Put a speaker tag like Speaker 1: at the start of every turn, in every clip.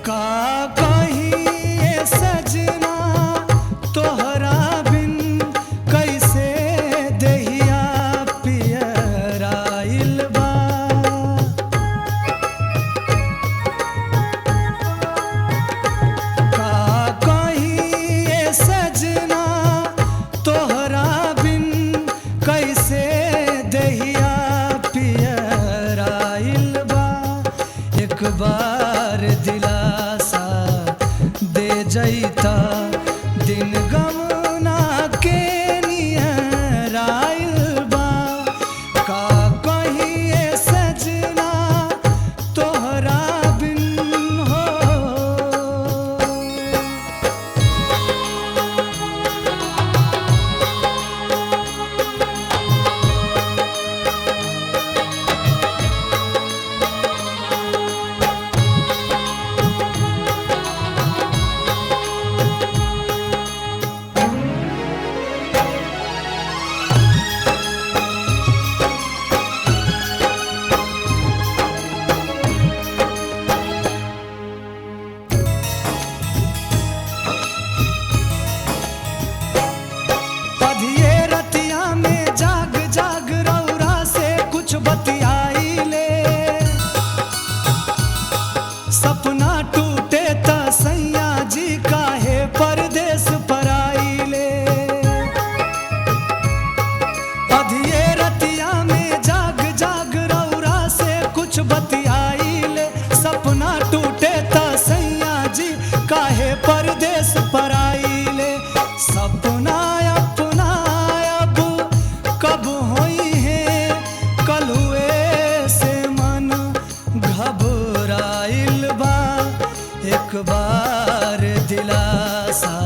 Speaker 1: का कहीं ये सजना तोहरा बिन कैसे देहिया पियराइल बा। का कहीं ये सजना तोहरा बिन कैसे देहिया पियराइल बा। एक बार दिलासा दे जैता दिन गमना के नियराइल बा। का कहीं ये सजना तोहरा बिन हो। पधिये रतिया में जाग जाग रौरा से कुछ बतियाइले। सपना टूटे त सैया जी काहे परदेस पराइले। पधिये रतिया में जाग जाग रौरा से कुछ बतियाइले। सपना टूटे त सैया जी काहे परदेस पराइले। सपना अपना अब कब होई है कल हुए से मन घबराइल बा। एक बार दिलासा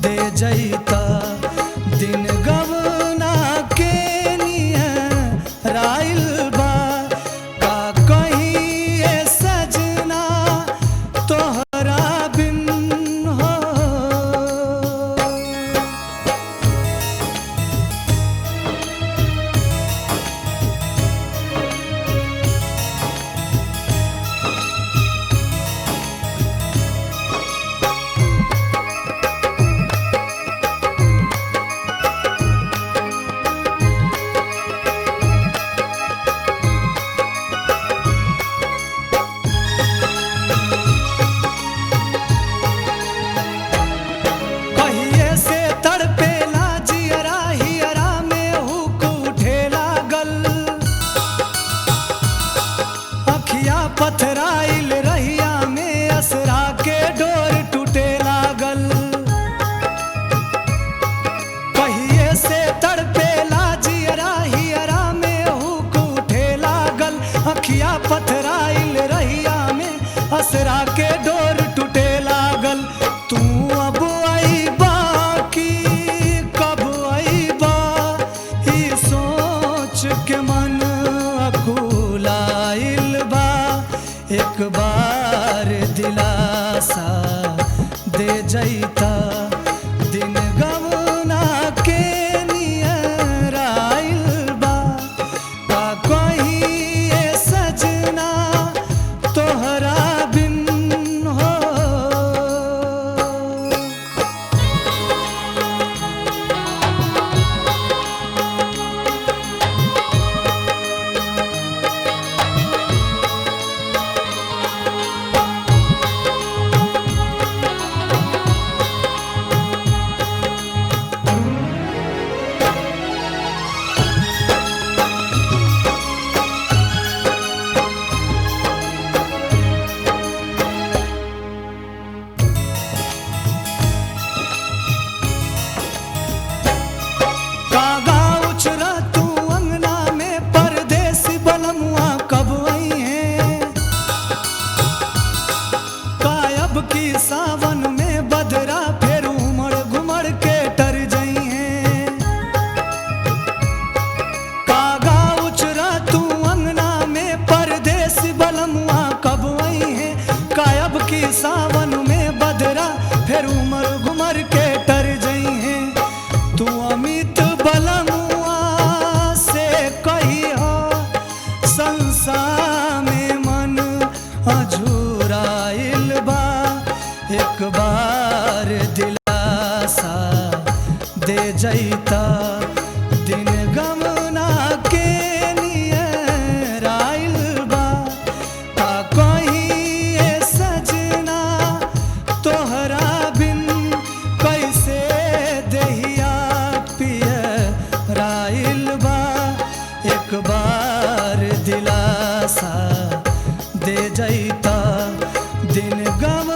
Speaker 1: दे जैता दिन गवना के नियराइल बा। का कहीं ये सजना तोहरा बिन हो। कहिए से तड़पेला जियरा हियरा में हुक उठे लागल। अखिया पथराइल रहिया में असरा के डोर टूटे लागल। कहिए से तड़पेला जियरा हियरा में हुक उठे लागल। अखिया पथराइल रहिया में असरा के डोर टूटे लागल। तू अब अइबा कि कब अइबा ई सोच के मन अकुलाइल बा। एक बार दिलासा दे जैता दिन गवना के नियराइल बा। का कहीं ये सजना तोहरा बिन हो। कागा उछरा तू अंगना में परदेसी बलमुआ कब आई है। कायब की सावन में बदरा फिर उमड़ घुमड़ के टर जई है। कागा उछरा तू अंगना में परदेसी बलमुआ कब आई है। कायब की सावन में बदरा फिर उमड़ घुमड़ के टर जई है। तू अमित बलमुआ से कही हो संसार में मन अझुराइल जैता दिन गम